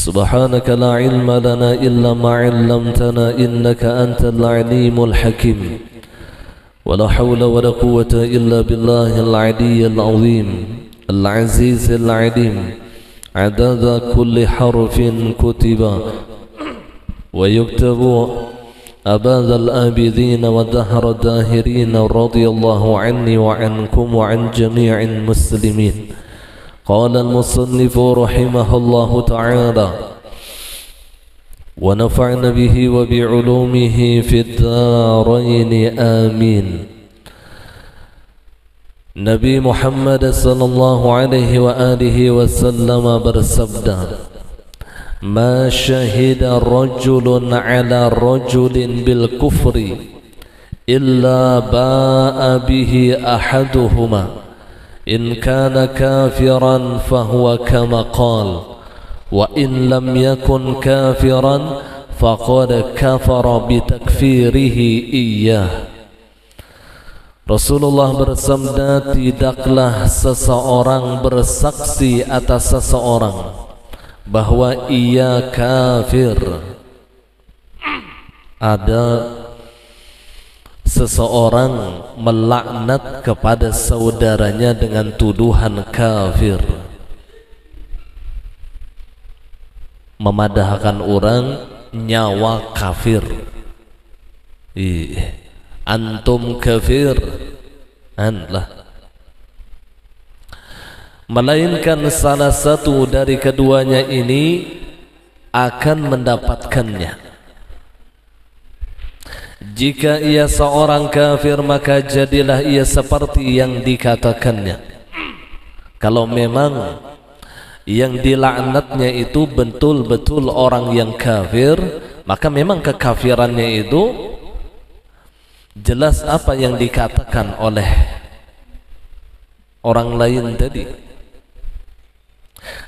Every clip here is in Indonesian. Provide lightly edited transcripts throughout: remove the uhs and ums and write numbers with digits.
سبحانك لا علم لنا إلا ما علمتنا إنك أنت العليم الحكيم ولا حول ولا قوة إلا بالله العلي العظيم العزيز العليم عدد كل حرف كتب ويكتب أباد الآبدين ودهر الداهرين رضي الله عني وعنكم وعن جميع المسلمين. قال المصنف رحمه الله تعالى ونفعنا به وبعلومه في الدارين آمين. Nabi Muhammad sallallahu alaihi wa alihi wasallam bersabda, "Ma syahida rajulun ala rajulin bil kufri illa ba'a bihi ahaduhuma in kana kafiran fahuwa kama qala wa in lam yakun kafiran faqad kafara bitakfirihi iyyah." Rasulullah bersabda, tidaklah seseorang bersaksi atas seseorang bahwa ia kafir. Ada seseorang melaknat kepada saudaranya dengan tuduhan kafir, memadahkan orang nyawa kafir. Antum kafir anlah, melainkan salah satu dari keduanya ini akan mendapatkannya. Jika ia seorang kafir, maka jadilah ia seperti yang dikatakannya. Kalau memang yang dilaknatnya itu betul-betul orang yang kafir, maka memang kekafirannya itu jelas apa yang dikatakan oleh orang lain tadi.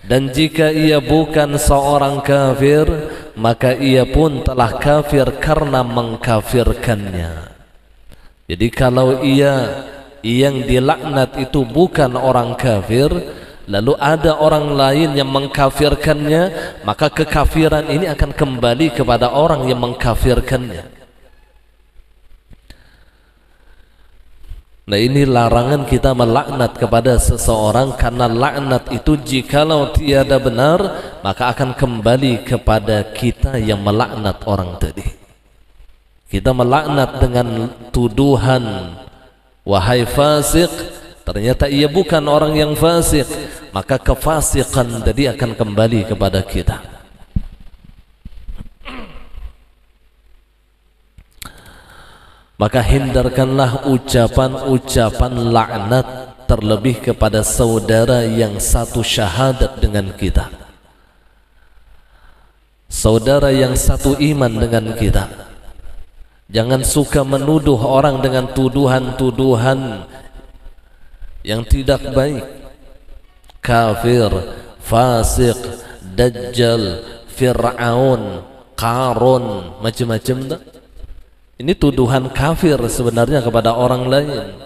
Dan jika ia bukan seorang kafir, maka ia pun telah kafir karena mengkafirkannya. Jadi kalau ia yang dilaknat itu bukan orang kafir, lalu ada orang lain yang mengkafirkannya, maka kekafiran ini akan kembali kepada orang yang mengkafirkannya. Nah, ini larangan kita melaknat kepada seseorang, karena laknat itu jikalau tiada benar maka akan kembali kepada kita yang melaknat orang tadi. Kita melaknat dengan tuduhan wahai fasik, ternyata ia bukan orang yang fasik, maka kefasikan tadi akan kembali kepada kita. Maka hindarkanlah ucapan-ucapan laknat, terlebih kepada saudara yang satu syahadat dengan kita, saudara yang satu iman dengan kita. Jangan suka menuduh orang dengan tuduhan-tuduhan yang tidak baik. Kafir, fasik, dajjal, Fir'aun, Qarun, macam-macam tak? Ini tuduhan kafir sebenarnya kepada orang lain.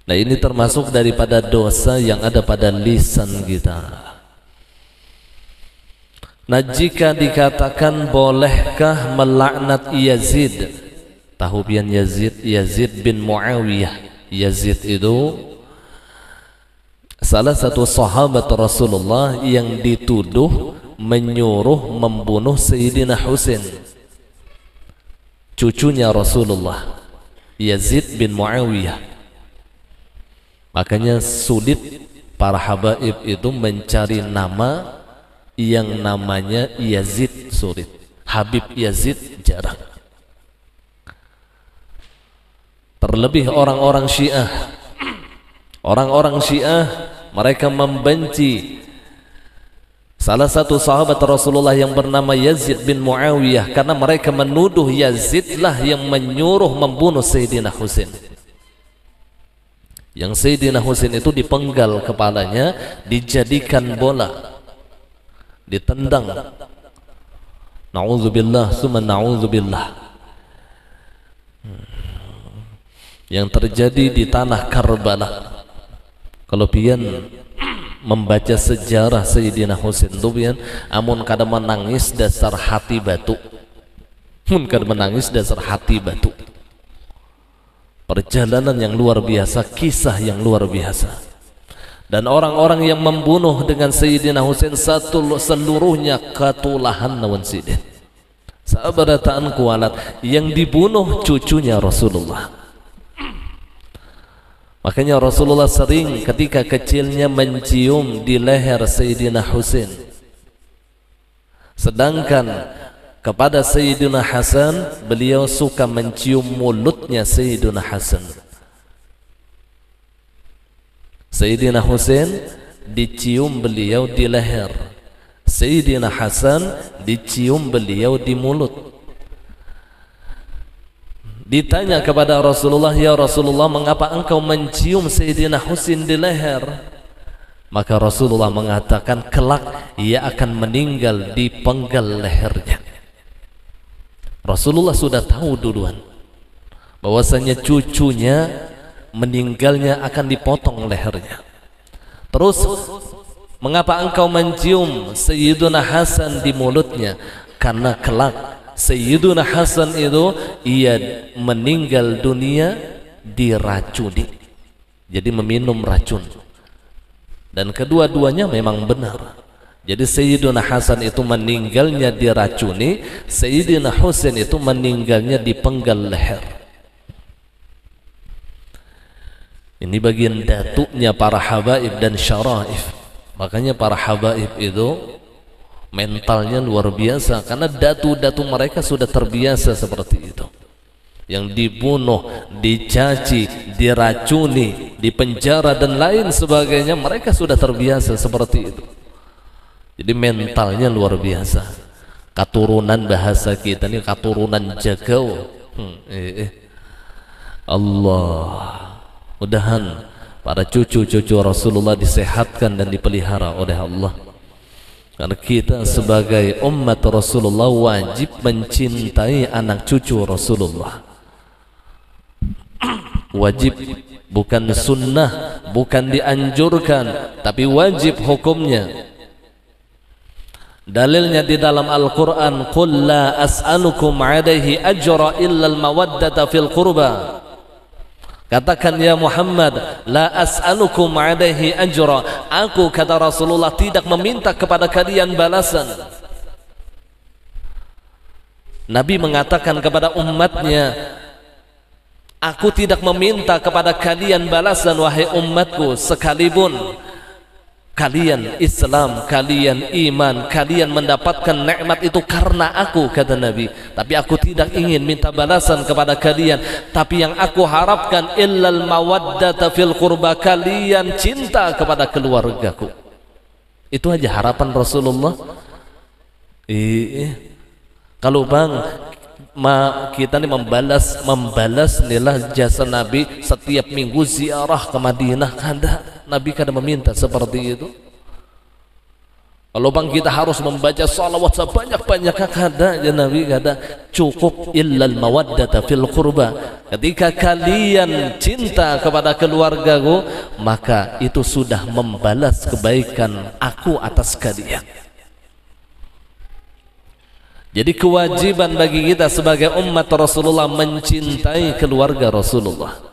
Nah, ini termasuk daripada dosa yang ada pada lisan kita. Nah, jika dikatakan bolehkah melaknat Yazid, tahu pian Yazid? Yazid bin Muawiyah. Yazid itu salah satu sahabat Rasulullah yang dituduh menyuruh membunuh Sayyidina Husain, cucunya Rasulullah, Yazid bin Muawiyah. Makanya sulit para habaib itu mencari nama yang namanya Yazid, sulit. Habib Yazid jarang. Terlebih orang-orang Syiah. Orang-orang Syiah mereka membenci salah satu sahabat Rasulullah yang bernama Yazid bin Muawiyah, karena mereka menuduh Yazidlah yang menyuruh membunuh Sayyidina Husain. Yang Sayyidina Husain itu dipenggal kepalanya, dijadikan bola, ditendang. Na'udzubillah summa na'udzubillah. Yang terjadi di tanah Karbala. Kalau pian membaca sejarah Sayyidina Husain tu pian amun kada menangis dasar hati batu. Mun kada menangis dasar hati batu. Perjalanan yang luar biasa, kisah yang luar biasa. Dan orang-orang yang membunuh dengan Sayyidina Husain seluruhnya katulahan nawan sidin. Sabarataan kualat yang dibunuh cucunya Rasulullah. Makanya Rasulullah sering ketika kecilnya mencium di leher Sayyidina Husain. Sedangkan kepada Sayyidina Hasan beliau suka mencium mulutnya Sayyidina Hasan. Sayyidina Husain dicium beliau di leher, Sayyidina Hasan dicium beliau di mulut. Ditanya kepada Rasulullah, ya Rasulullah, mengapa engkau mencium Sayyidina Husain di leher? Maka Rasulullah mengatakan, kelak ia akan meninggal di penggal lehernya. Rasulullah sudah tahu duluan bahwasanya cucunya meninggalnya akan dipotong lehernya. Terus, mengapa engkau mencium Sayyidina Hasan di mulutnya? Karena kelak Sayyidina Hasan itu ia meninggal dunia diracuni, jadi meminum racun. Dan kedua-duanya memang benar. Jadi Sayyidina Hasan itu meninggalnya diracuni, Sayyidina Husain itu meninggalnya dipenggal leher. Ini bagian datuknya para habaib dan syaraif. Makanya para habaib itu mentalnya luar biasa, karena datu-datu mereka sudah terbiasa seperti itu. Yang dibunuh, dicaci, diracuni, dipenjara dan lain sebagainya, mereka sudah terbiasa seperti itu. Jadi mentalnya luar biasa. Keturunan bahasa kita ini keturunan jagau. Allah, mudahan para cucu-cucu Rasulullah disehatkan dan dipelihara oleh Allah. Karena kita sebagai umat Rasulullah wajib mencintai anak cucu Rasulullah. Wajib, bukan sunnah, bukan dianjurkan, tapi wajib hukumnya. Dalilnya di dalam Al-Quran, qul la as'alukum alaihi ajra illa al-mawaddata fil qurba. Katakan ya Muhammad, la as'alukum alaihi ajra. Aku, kata Rasulullah, tidak meminta kepada kalian balasan. Nabi mengatakan kepada umatnya, aku tidak meminta kepada kalian balasan wahai umatku, sekalipun kalian Islam, kalian iman, kalian mendapatkan nikmat itu karena aku, kata Nabi. Tapi aku tidak ingin minta balasan kepada kalian. Tapi yang aku harapkan illal mawaddata fil qurba, kalian cinta kepada keluargaku. Itu aja harapan Rasulullah. Kalau bang kita ini membalas nilai jasa Nabi setiap minggu ziarah ke Madinah, Nabi kada meminta seperti itu. Kalau bang kita harus membaca salawat sebanyak-banyak, kada ya Nabi, kada. Cukup illal mawaddata fil qurba. Ketika kalian cinta kepada keluargaku, maka itu sudah membalas kebaikan aku atas kalian. Jadi kewajiban bagi kita sebagai umat Rasulullah mencintai keluarga Rasulullah.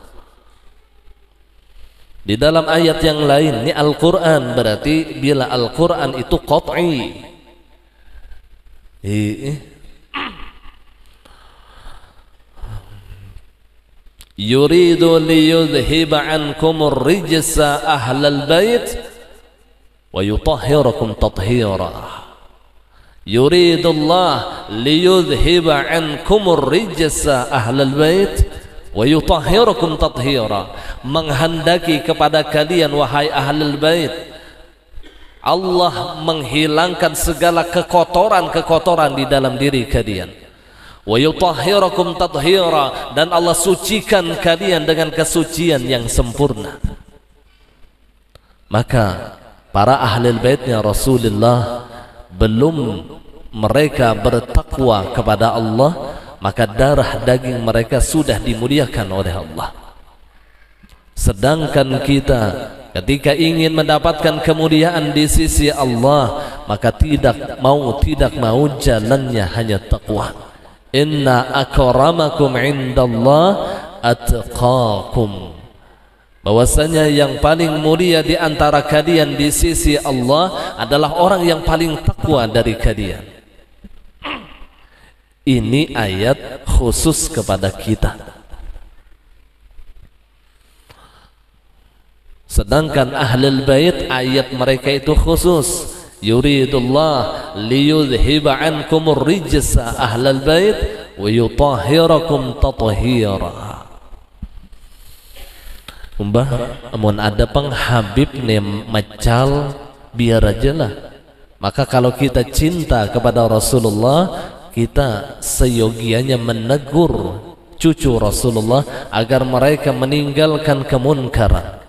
Di dalam ayat yang lain, ini Al-Quran, berarti bila Al-Quran itu qat'i. Yuridu liyudhiba ankumur rijsa ahlal bait wa yutahhirakum tathhira. Yuridullah liyudhiba ankumur rijsa ahlal bait wa yutahhirakum tathhira. Menghendaki kepada kalian wahai ahlul bait, Allah menghilangkan segala kekotoran-kekotoran di dalam diri kalian. Wa yutahhirakum tathhira, dan Allah sucikan kalian dengan kesucian yang sempurna. Maka para ahlul baitnya Rasulullah, belum mereka bertakwa kepada Allah, maka darah daging mereka sudah dimuliakan oleh Allah. Sedangkan kita ketika ingin mendapatkan kemuliaan di sisi Allah, maka tidak mau jalannya hanya taqwa. Inna akramakum indallah atqakum. Bahwasanya yang paling mulia di antara kalian di sisi Allah adalah orang yang paling takwa dari kalian. Ini ayat khusus kepada kita. Sedangkan ahlul bait ayat mereka itu khusus. Yuridullah liyudhiba ankumur rijsa ahlal bait wa yutahhirakum tathira. Umbah amun ada penghabib ne macal biar aja lah. Maka kalau kita cinta kepada Rasulullah, kita seyogianya menegur cucu Rasulullah agar mereka meninggalkan kemunkaran.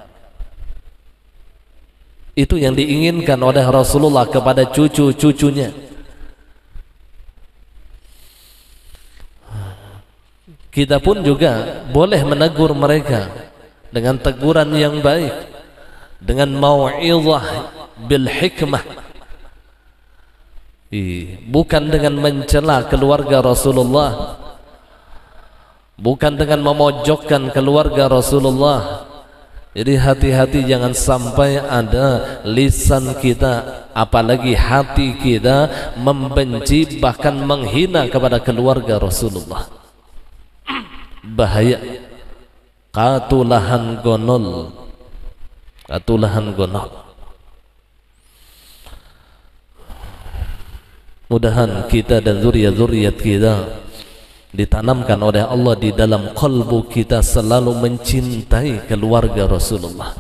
Itu yang diinginkan oleh Rasulullah kepada cucu-cucunya. Kita pun juga boleh menegur mereka dengan teguran yang baik, dengan mau'izah bil hikmah, bukan dengan mencela keluarga Rasulullah, bukan dengan memojokkan keluarga Rasulullah. Jadi hati-hati jangan sampai ada lisan kita, apalagi hati kita membenci bahkan menghina kepada keluarga Rasulullah. Bahaya. Katulahan gonol, katulahan gonol. Mudahan kita dan zuriat-zuriat kita ditanamkan oleh Allah di dalam kalbu kita selalu mencintai keluarga Rasulullah.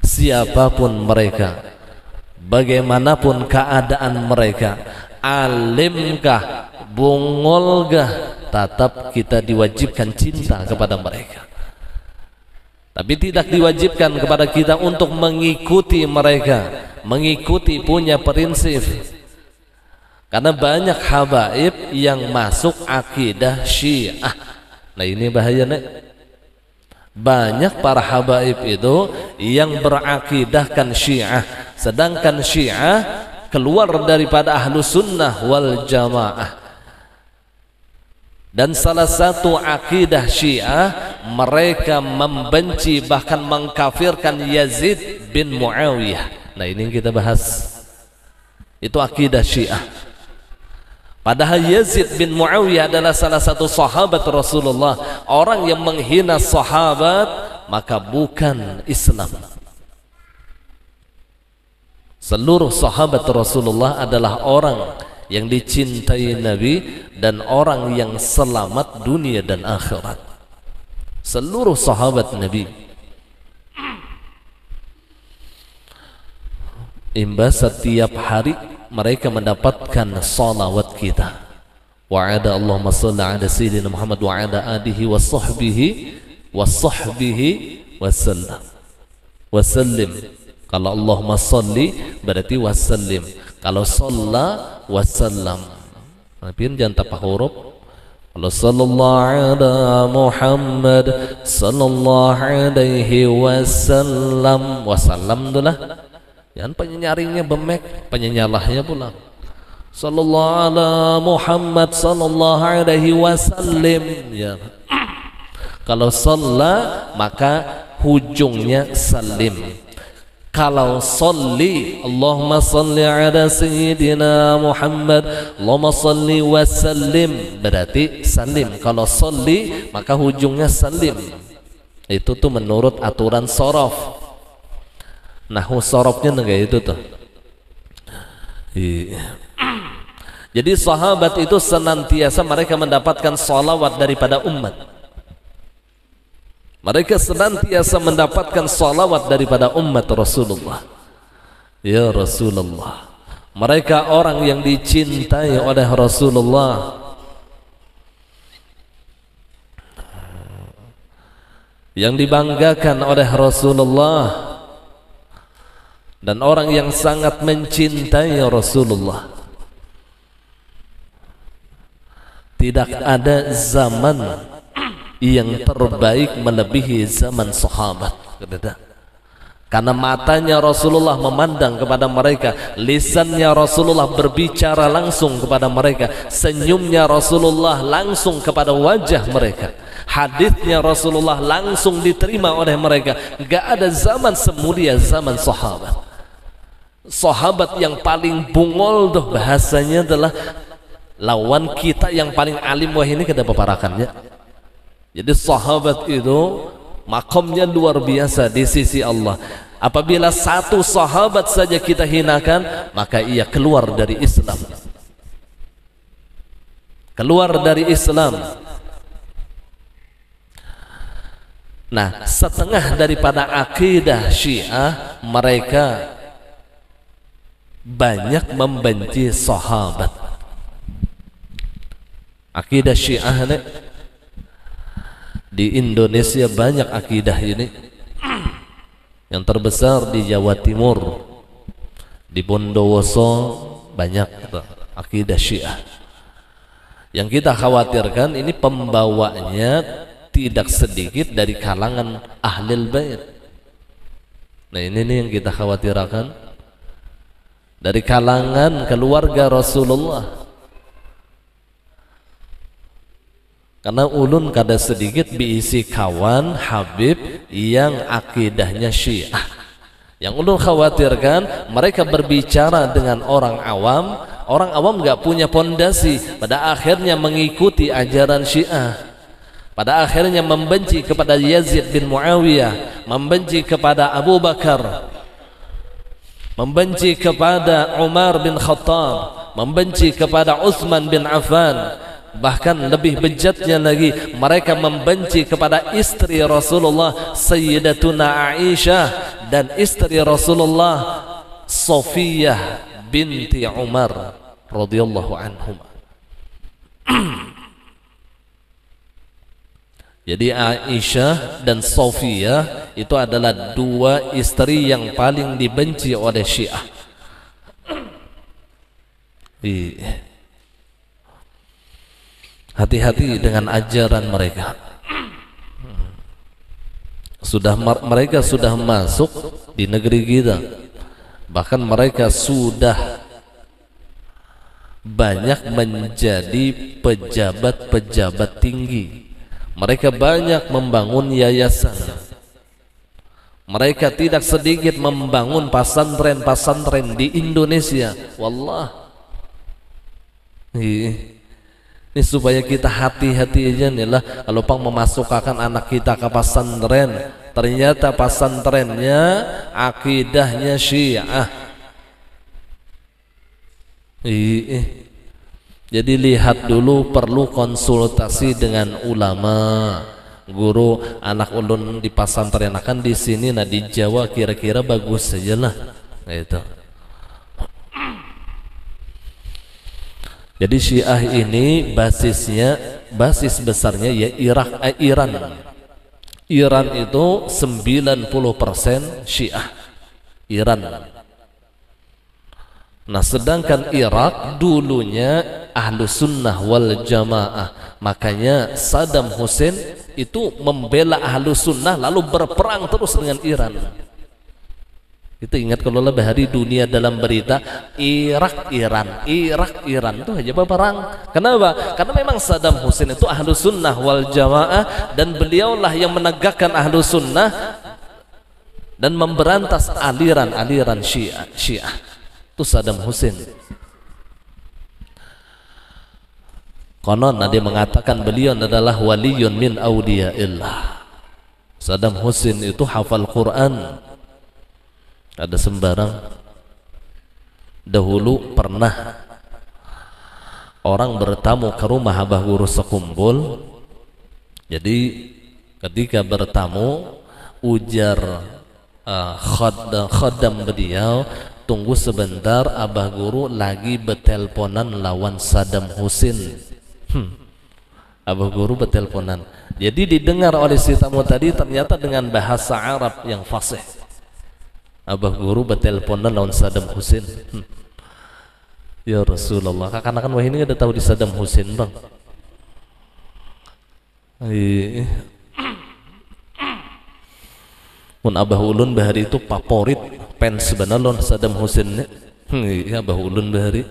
Siapapun mereka, bagaimanapun keadaan mereka, alimkah, bungolkah, tetap kita diwajibkan cinta kepada mereka. Tapi tidak diwajibkan kepada kita untuk mengikuti mereka, mengikuti punya prinsip. Karena banyak habaib yang masuk akidah Syiah. Nah ini bahayanya. Banyak para habaib itu yang berakidahkan Syiah, sedangkan Syiah keluar daripada ahlu sunnah wal jamaah. Dan salah satu akidah Syiah, mereka membenci bahkan mengkafirkan Yazid bin Muawiyah. Nah ini yang kita bahas. Itu akidah Syiah. Padahal Yazid bin Muawiyah adalah salah satu sahabat Rasulullah. Orang yang menghina sahabat maka bukan Islam. Seluruh sahabat Rasulullah adalah orang yang dicintai Nabi dan orang yang selamat dunia dan akhirat. Seluruh sahabat Nabi. Imbas setiap hari mereka mendapatkan salawat kita. Wa'ada Allahumma salli ala sayyidina Muhammad wa ala alihi wa sahbihi wasallam. Wasallim. Kalau Allahumma salli berarti wasallim. Kalau salla wasallam. Tapi jangan tapak huruf. Kalau sallallahu ala Muhammad sallallahu alaihi wasallam. Wasallam itulah. Jangan penyaringnya bemek, penyalahnya pulang. Sallallahu ala Muhammad sallallahu alaihi wasallam. Ya. Kalau shalla maka hujungnya salim. Kalau salli, Allahumma salli ala sayyidina Muhammad, Allahumma salli wa sallim, berarti salim. Kalau salli maka hujungnya salim. Itu tuh menurut aturan sorof. Nahu sorofnya enggak itu tuh. Jadi sahabat itu senantiasa mereka mendapatkan salawat daripada umat. Mereka senantiasa mendapatkan salawat daripada umat Rasulullah. Ya Rasulullah. Mereka orang yang dicintai oleh Rasulullah. Yang dibanggakan oleh Rasulullah. Dan orang yang sangat mencintai Rasulullah. Tidak ada zaman yang terbaik melebihi zaman sahabat. Karena matanya Rasulullah memandang kepada mereka, lisannya Rasulullah berbicara langsung kepada mereka, senyumnya Rasulullah langsung kepada wajah mereka, hadisnya Rasulullah langsung diterima oleh mereka. Gak ada zaman semulia zaman sahabat. Sahabat yang paling bungol tuh bahasanya adalah lawan kita yang paling alim. Wah, ini kada paparakannya. Jadi sahabat itu makamnya luar biasa di sisi Allah. Apabila satu sahabat saja kita hinakan, maka ia keluar dari Islam. Keluar dari Islam. Nah, setengah daripada akidah Syiah, mereka banyak membenci sahabat. Akidah Syiah ini di Indonesia banyak akidah ini. Yang terbesar di Jawa Timur, di Bondowoso banyak akidah Syiah. Yang kita khawatirkan ini pembawanya tidak sedikit dari kalangan Ahlul Bait. Nah, ini nih yang kita khawatirkan, dari kalangan keluarga Rasulullah. Karena ulun kada sedikit diisi kawan Habib yang akidahnya Syiah. Yang ulun khawatirkan mereka berbicara dengan orang awam gak punya pondasi, pada akhirnya mengikuti ajaran Syiah, pada akhirnya membenci kepada Yazid bin Muawiyah, membenci kepada Abu Bakar, membenci kepada Umar bin Khattab, membenci kepada Utsman bin Affan. Bahkan lebih bejatnya lagi, mereka membenci kepada istri Rasulullah Sayyidatuna Aisyah dan istri Rasulullah Sofiyah binti Umar radhiyallahu anhum. Jadi Aisyah dan Sofiyah itu adalah dua istri yang paling dibenci oleh Syiah. Hati-hati dengan ajaran mereka. Mereka sudah masuk di negeri kita. Bahkan mereka sudah banyak menjadi pejabat-pejabat tinggi. Mereka banyak membangun yayasan. Mereka tidak sedikit membangun pesantren-pesantren di Indonesia. Wallah. Ini supaya kita hati-hati aja nih lah, kalau pang memasukkan anak kita ke pesantren, ternyata pesantrennya akidahnya Syiah. Jadi lihat dulu, perlu konsultasi dengan ulama, guru. Anak ulun di pesantren akan di sini, nah di Jawa kira-kira bagus saja lah, gitu. Jadi Syiah ini basis besarnya ya Iran. Iran itu 90% Syiah. Iran. Nah, sedangkan Irak dulunya Ahlus Sunnah wal Jamaah. Makanya Saddam Hussein itu membela Ahlus Sunnah lalu berperang terus dengan Iran. Itu ingat kalau lebih hari dunia dalam berita Irak Iran itu aja perang. Kenapa? Karena memang Saddam Hussein itu Ahlus Sunnah wal Jamaah, dan beliaulah yang menegakkan Ahlus Sunnah dan memberantas aliran Syiah. Itu Saddam Hussein. Konon ada yang mengatakan beliau adalah waliyun min awliyaillah. Saddam Hussein itu hafal Quran. Ada sembarang. Dahulu pernah orang bertamu ke rumah Abah Guru sekumpul. Jadi ketika bertamu, ujar khaddam beliau, tunggu sebentar, Abah Guru lagi betelponan lawan Saddam Hussein. Abah Guru betelponan. Jadi didengar oleh si tamu tadi ternyata dengan bahasa Arab yang fasih. Abah Guru betelponan lawan Saddam Hussein. Ya Rasulullah, kakak-kakak wah ini ada tahu di Saddam Hussein bang. Pun Abah Ulun Bahari itu favorit fans sebenarnya Saddam Hussein. Ya Abah Ulun Bahari.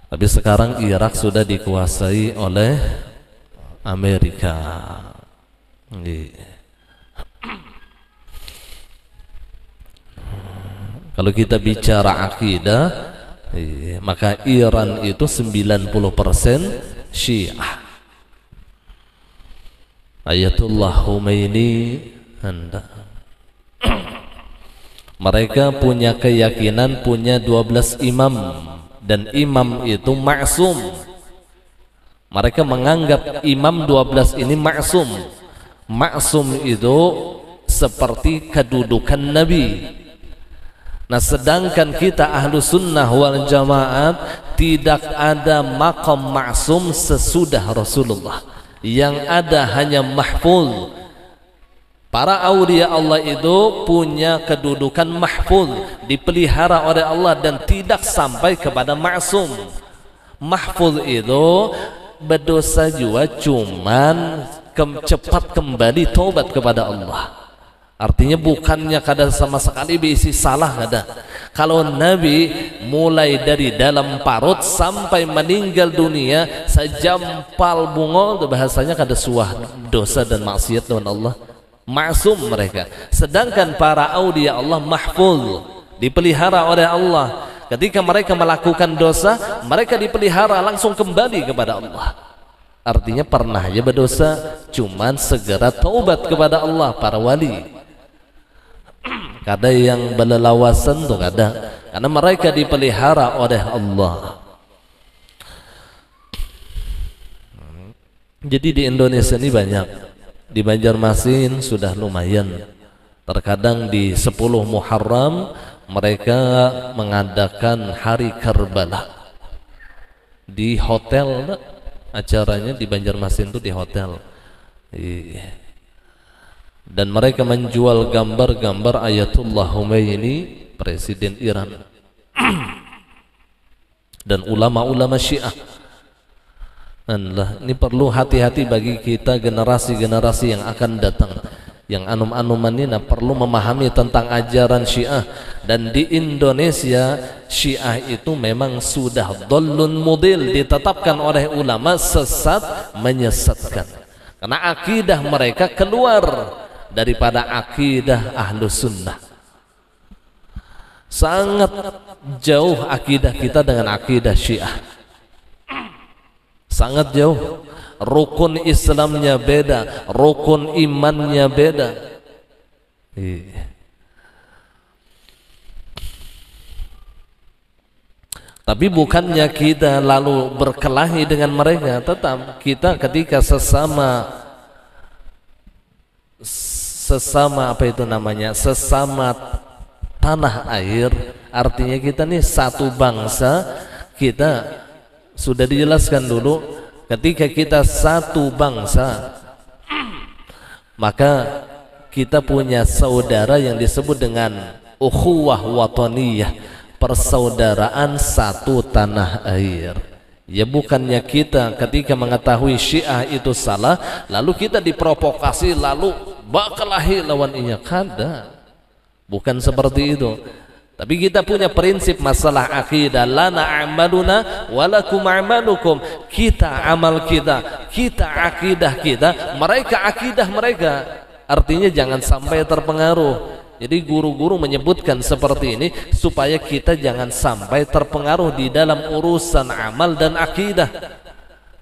Tapi sekarang Irak sudah dikuasai oleh Amerika. Kalau kita bicara akidah, maka Iran itu 90% Syiah. Ayatullah Khomeini mereka punya keyakinan punya 12 imam, dan imam itu maksum. Mereka menganggap imam 12 ini maksum. Maksum itu seperti kedudukan Nabi. Nah, sedangkan kita ahlu sunnah wal jamaat tidak ada maqam maksum sesudah Rasulullah. Yang ada hanya mahfuz. Para aulia Allah itu punya kedudukan mahfuz, dipelihara oleh Allah dan tidak sampai kepada maksum. Mahfuz itu berdosa juga cuman cepat kembali taubat kepada Allah. Artinya bukannya kada sama sekali berisi salah kada. Kalau Nabi mulai dari dalam parut sampai meninggal dunia sejampal bunga, bahasanya kada suah dosa dan maksiat dengan Allah. Maksum mereka. Sedangkan para aulia Allah mahfuz, dipelihara oleh Allah. Ketika mereka melakukan dosa, mereka dipelihara langsung kembali kepada Allah. Artinya pernah aja berdosa, cuman segera taubat kepada Allah para wali. Kada yang belelawasan tuh kada, karena mereka dipelihara oleh Allah. Jadi di Indonesia ini banyak, di Banjarmasin sudah lumayan. Terkadang di 10 Muharram mereka mengadakan hari Karbala di hotel. Acaranya di Banjarmasin itu di hotel. Dan mereka menjual gambar-gambar Ayatullah Khomeini, presiden Iran, dan ulama-ulama Syiah. Ini perlu hati-hati bagi kita generasi-generasi yang akan datang, yang anum-anuman ini perlu memahami tentang ajaran Syiah. Dan di Indonesia Syiah itu memang sudah dhallun mudil, ditetapkan oleh ulama sesat menyesatkan, karena akidah mereka keluar daripada akidah Ahlus Sunnah. Sangat jauh akidah kita dengan akidah Syiah, sangat jauh. Rukun Islamnya beda, rukun imannya beda. Tapi bukannya kita lalu berkelahi dengan mereka, tetap kita ketika sesama apa itu namanya, sesama tanah air, artinya kita nih satu bangsa. Kita sudah dijelaskan dulu, ketika kita satu bangsa maka kita punya saudara yang disebut dengan ukhuwah wataniyah, persaudaraan satu tanah air. Ya bukannya kita ketika mengetahui Syiah itu salah lalu kita diprovokasi lalu berkelahi lawan inya, kada. Bukan seperti itu. Tapi kita punya prinsip masalah akidah, lana a'maluna walakum a'malukum. Kita amal kita, kita akidah kita, mereka akidah mereka. Artinya jangan sampai terpengaruh. Jadi guru-guru menyebutkan seperti ini supaya kita jangan sampai terpengaruh di dalam urusan amal dan akidah.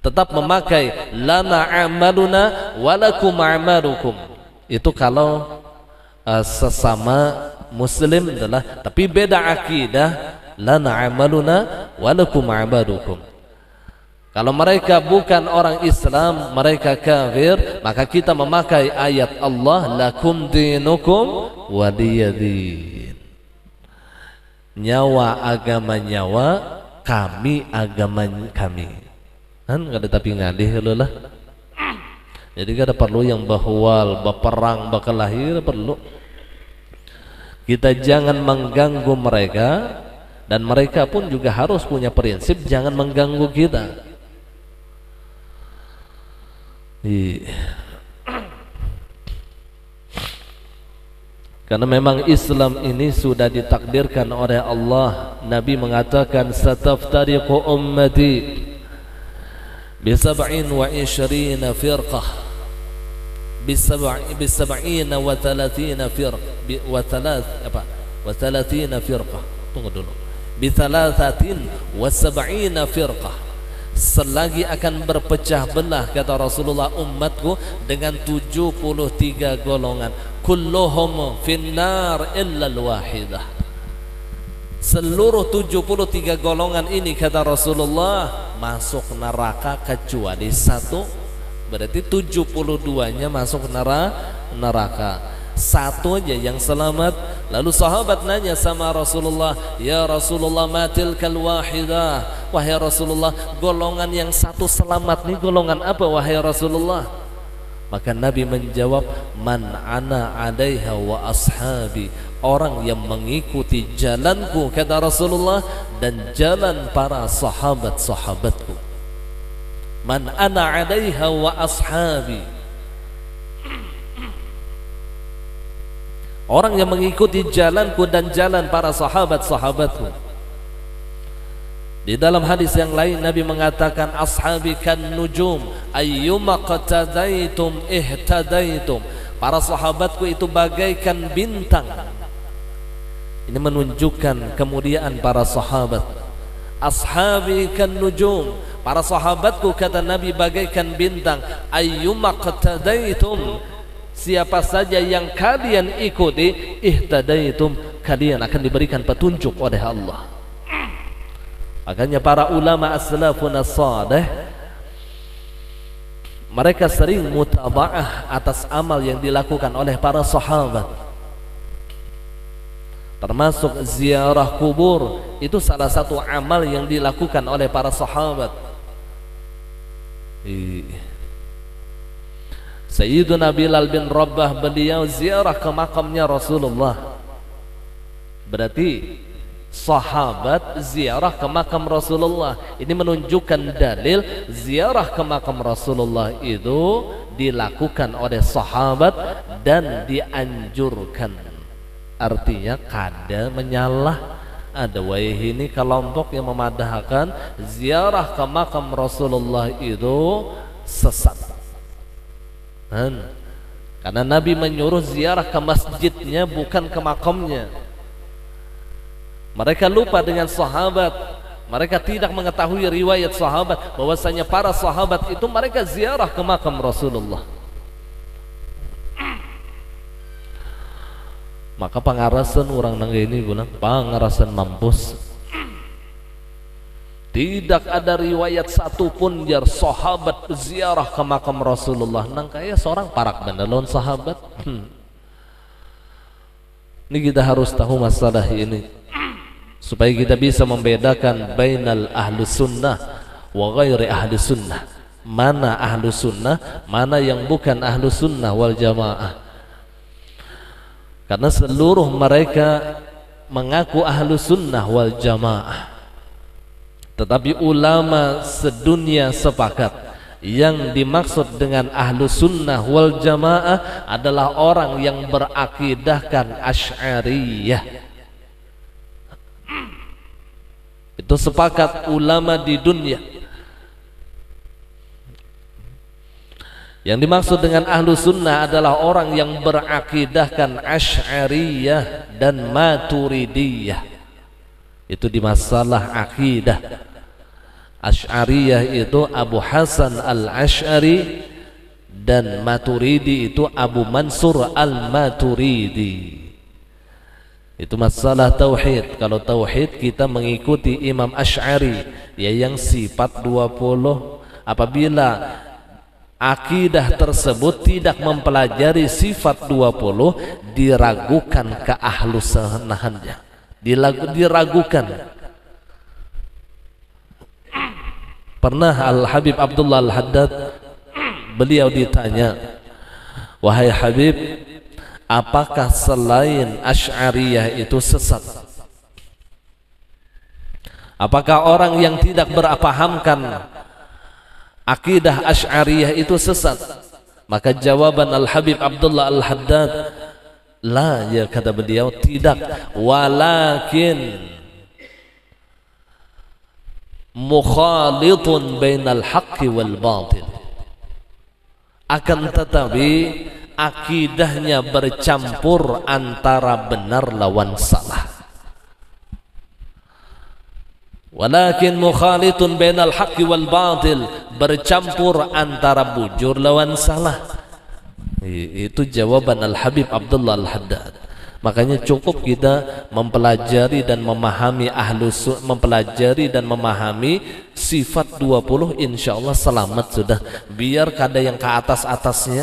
Tetap memakai lana a'maluna walakum a'malukum. Itu kalau sesama muslim adalah, tapi beda akidah, lana a'maluna walakum a'malukum. Kalau mereka bukan orang Islam, mereka kafir, maka kita memakai ayat Allah, lakum dinukum waliyadin. Nyawa agama nyawa, kami agama kami. Kan kada tapi ngalih lah. Jadi kada perlu yang bahwal, berperang, berkelahi, perlu. Kita jangan mengganggu mereka, dan mereka pun juga harus punya prinsip jangan mengganggu kita. Karena memang Islam ini sudah ditakdirkan oleh Allah. Nabi mengatakan sataftariqu ummati bi 27 firqah bi 37 wa 30 firqah. Tunggu dulu. Bi 73 firqah. Selagi akan berpecah belah, kata Rasulullah, umatku dengan 73 golongan. Kulluhum finnar illa al-wahidah. Seluruh 73 golongan ini, kata Rasulullah, masuk neraka kecuali satu. Berarti 72-nya masuk neraka. Satu aja yang selamat. Lalu sahabat nanya sama Rasulullah, ya Rasulullah, matilkal wahidah, wahai Rasulullah, golongan yang satu selamat nih golongan apa wahai Rasulullah? Maka Nabi menjawab, man ana alaiha wa ashabi, orang yang mengikuti jalanku, kata Rasulullah, dan jalan para sahabat-sahabatku. Man ana alaiha wa ashabi, orang yang mengikuti jalanku dan jalan para sahabat-sahabatku. Di dalam hadis yang lain Nabi mengatakan, ashabi kan nujum ayyuma qatadaitum ihtadaitum, para sahabatku itu bagaikan bintang. Ini menunjukkan kemuliaan para sahabat. Ashabi kan nujum, para sahabatku, kata Nabi, bagaikan bintang. Ayyuma qatadaitum, siapa saja yang kalian ikuti, ihtadaitum, kalian akan diberikan petunjuk oleh Allah. Makanya para ulama as-salafun as-salih, mereka sering mutaba'ah atas amal yang dilakukan oleh para sahabat. Termasuk ziarah kubur, itu salah satu amal yang dilakukan oleh para sahabat. Sayyiduna Bilal bin Rabah, beliau ziarah ke makamnya Rasulullah. Berarti sahabat ziarah ke makam Rasulullah. Ini menunjukkan dalil ziarah ke makam Rasulullah itu dilakukan oleh sahabat dan dianjurkan. Artinya kada menyalah. Ada ini kelompok yang memadahkan ziarah ke makam Rasulullah itu sesat. Karena Nabi menyuruh ziarah ke masjidnya, bukan ke makamnya. Mereka lupa dengan sahabat. Mereka tidak mengetahui riwayat sahabat bahwasanya para sahabat itu mereka ziarah ke makam Rasulullah. Maka pangarasan orang nangga ini bilang, pangarasan mampus. Tidak ada riwayat satupun jar sahabat ziarah ke makam Rasulullah. Nang kaya seorang parak benelon sahabat. Ini kita harus tahu masalah ini, supaya kita bisa membedakan bainal ahlu sunnah wa ghairi ahlu sunnah. Mana ahlu sunnah, mana yang bukan ahlu sunnah wal jamaah. Karena seluruh mereka mengaku ahlu sunnah wal jamaah, tetapi ulama sedunia sepakat yang dimaksud dengan ahlu sunnah wal jamaah adalah orang yang berakidahkan Asy'ariyah. Itu sepakat ulama di dunia. Yang dimaksud dengan ahlu sunnah adalah orang yang berakidahkan Asy'ariyah dan Maturidiyah. Itu di masalah akidah. Asy'ariyah itu Abu Hasan al-Asy'ari, dan Maturidi itu Abu Mansur al-Maturidi. Itu masalah tauhid. Kalau tauhid kita mengikuti Imam Asy'ari, ya yang sifat 20. Apabila akidah tersebut tidak mempelajari sifat 20, diragukan keahlusunahannya, diragukan. Pernah Al-Habib Abdullah Al-Haddad, beliau ditanya, wahai Habib, apakah selain Asy'ariyah itu sesat? Apakah orang yang tidak berpahamkan akidah Asy'ariyah itu sesat? Maka jawaban Al-Habib Abdullah Al-Haddad, La, ya kata beliau, tidak. Walakin mukhalitun bainal haqqi wal batil. Akan tetapi akidahnya bercampur antara benar lawan salah. Walakin mukhalitun bainal haqqi wal batil, bercampur antara bujur lawan salah. Itu jawaban Al-Habib Abdullah Al-Haddad. Makanya cukup kita mempelajari dan memahami mempelajari dan memahami sifat 20, insyaallah selamat sudah. Biar kada yang ke atas-atasnya.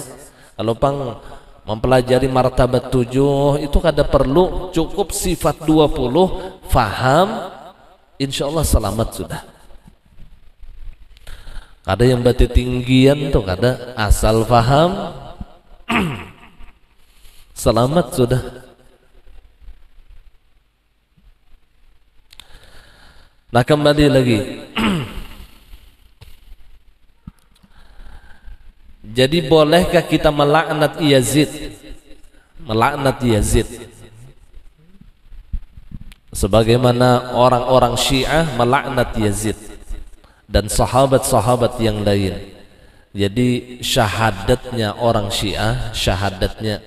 Kalau pang mempelajari martabat 7 itu kada perlu, cukup sifat 20 faham, insyaallah selamat sudah. Kada yang bati tinggian tuh kada, asal faham selamat sudah. Nah, kembali lagi. Jadi bolehkah kita melaknat Yazid? Melaknat Yazid sebagaimana orang-orang Syiah melaknat Yazid dan sahabat-sahabat yang lain. Jadi syahadatnya orang Syiah, syahadatnya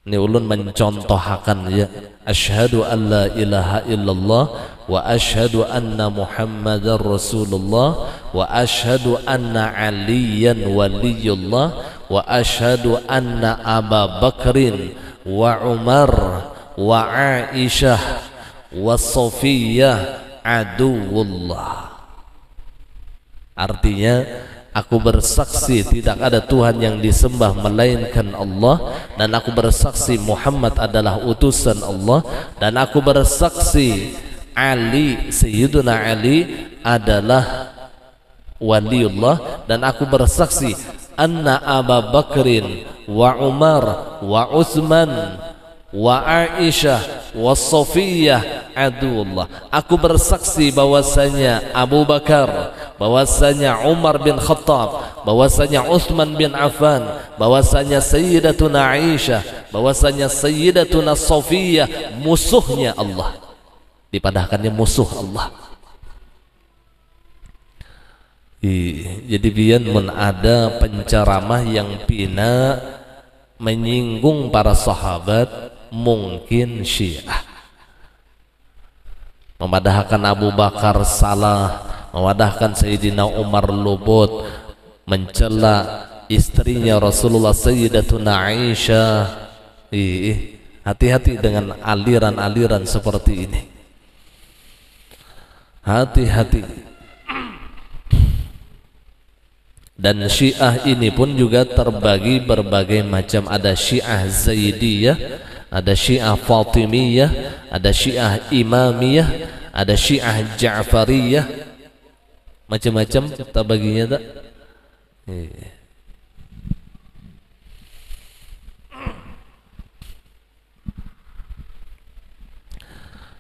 ini ulun mencontohakan ya, asyhadu an la ilaha illallah wa asyhadu anna muhammadar rasulullah wa asyhadu anna aliyan waliyullah wa asyhadu anna Aba Bakrin wa Umar wa Aisyah wa Safiyah aduwullah. Artinya, aku bersaksi tidak ada Tuhan yang disembah melainkan Allah, dan aku bersaksi Muhammad adalah utusan Allah, dan aku bersaksi Ali, Sayyiduna Ali adalah waliullah, dan aku bersaksi anna Aba Bakrin wa Umar wa Utsman wa Aisyah wa Safiyah aduullah. Aku bersaksi bahwasanya Abu Bakar, bahwasanya Umar bin Khattab, bahwasanya Utsman bin Affan, bahwasanya Sayyidatuna Aisyah, bahwasanya Sayyidatuna Safiyah musuhnya Allah, dipadahkannya musuh Allah. Jadi biar mun ada penceramah yang pina menyinggung para sahabat, mungkin Syiah memadahkan Abu Bakar salah, memadahkan Sayyidina Umar luput, mencela istrinya Rasulullah Sayyidatuna Aisyah. Hati-hati dengan aliran-aliran seperti ini, hati-hati. Dan Syiah ini pun juga terbagi berbagai macam. Ada Syiah Zaidiyah, ada Syiah Fatimiyah, ada Syiah Imamiyah, ada Syiah Ja'fariyah, macam-macam kita baginya tak?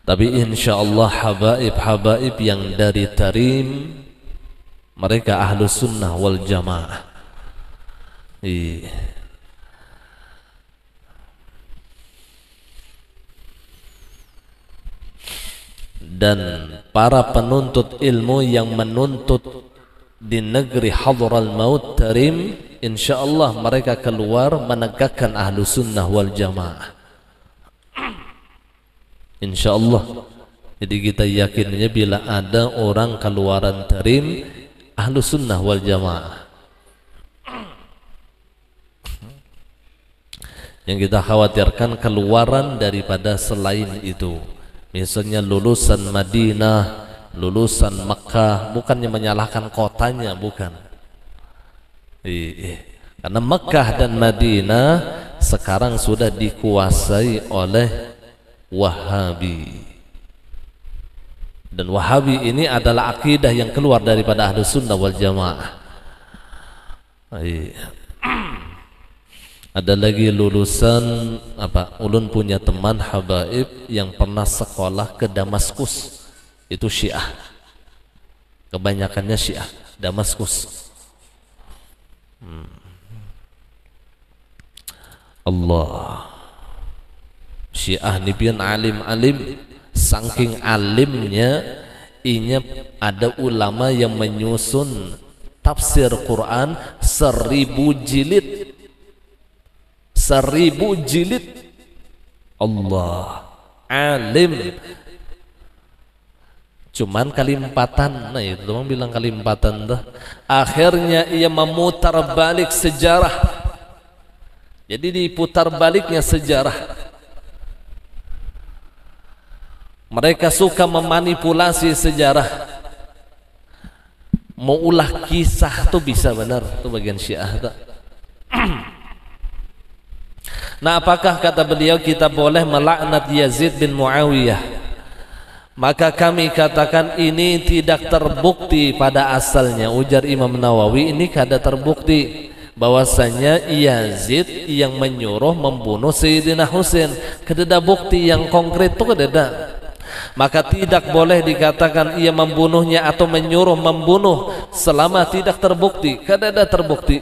Tapi insyaallah habaib-habaib yang dari Tarim, mereka Ahlus Sunnah wal Jamaah. Dan para penuntut ilmu yang menuntut di negeri Hadral Maut Tarim, insyaallah mereka keluar menegakkan Ahlus Sunnah wal Jamaah, insyaallah. Jadi kita yakinnya bila ada orang keluaran Tarim, Ahlus Sunnah wal Jamaah. Yang kita khawatirkan keluaran daripada selain itu, misalnya lulusan Madinah, lulusan Mekah, bukannya menyalahkan kotanya, bukan. Karena Mekah dan Madinah sekarang sudah dikuasai oleh Wahabi. Dan Wahabi ini adalah akidah yang keluar daripada Ahlus Sunnah wal Jamaah. Ada lagi lulusan apa? Ulun punya teman habaib yang pernah sekolah ke Damaskus. Itu Syiah. Kebanyakannya Syiah Damaskus. Allah. Syiah ni pian alim-alim, saking alimnya inya ada ulama yang menyusun tafsir Quran 1000 jilid. 1000 jilid. Allah, alim. Cuman kalimpatan, nah itu orang bilang kalimpatan dah. Akhirnya ia memutar balik sejarah. Jadi diputar baliknya sejarah. Mereka suka memanipulasi sejarah. Mau ulah kisah tuh bisa benar, itu bagian Syiah tak? Nah, apakah kata beliau kita boleh melaknat Yazid bin Muawiyah? Maka kami katakan ini tidak terbukti pada asalnya. Ujar Imam Nawawi, ini kada terbukti bahwasanya Yazid yang menyuruh membunuh Sayyidina Husain. Kada ada bukti yang konkret itu, kada ada. Maka tidak boleh dikatakan ia membunuhnya atau menyuruh membunuh selama tidak terbukti. Kada ada terbukti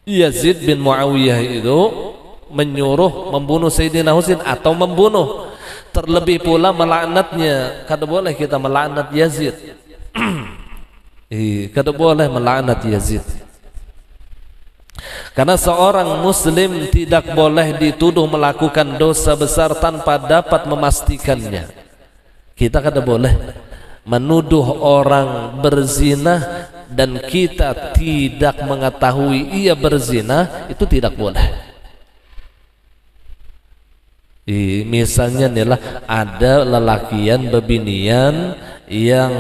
Yazid bin Muawiyah itu menyuruh membunuh Sayyidina Husain atau membunuh. Terlebih pula melaknatnya, kada boleh kita melaknat Yazid. Kada boleh melaknat Yazid. Karena seorang muslim tidak boleh dituduh melakukan dosa besar tanpa dapat memastikannya. Kita kada boleh menuduh orang berzina dan kita tidak mengetahui ia berzina, itu tidak boleh. Misalnya inilah ada lelakian bebinian yang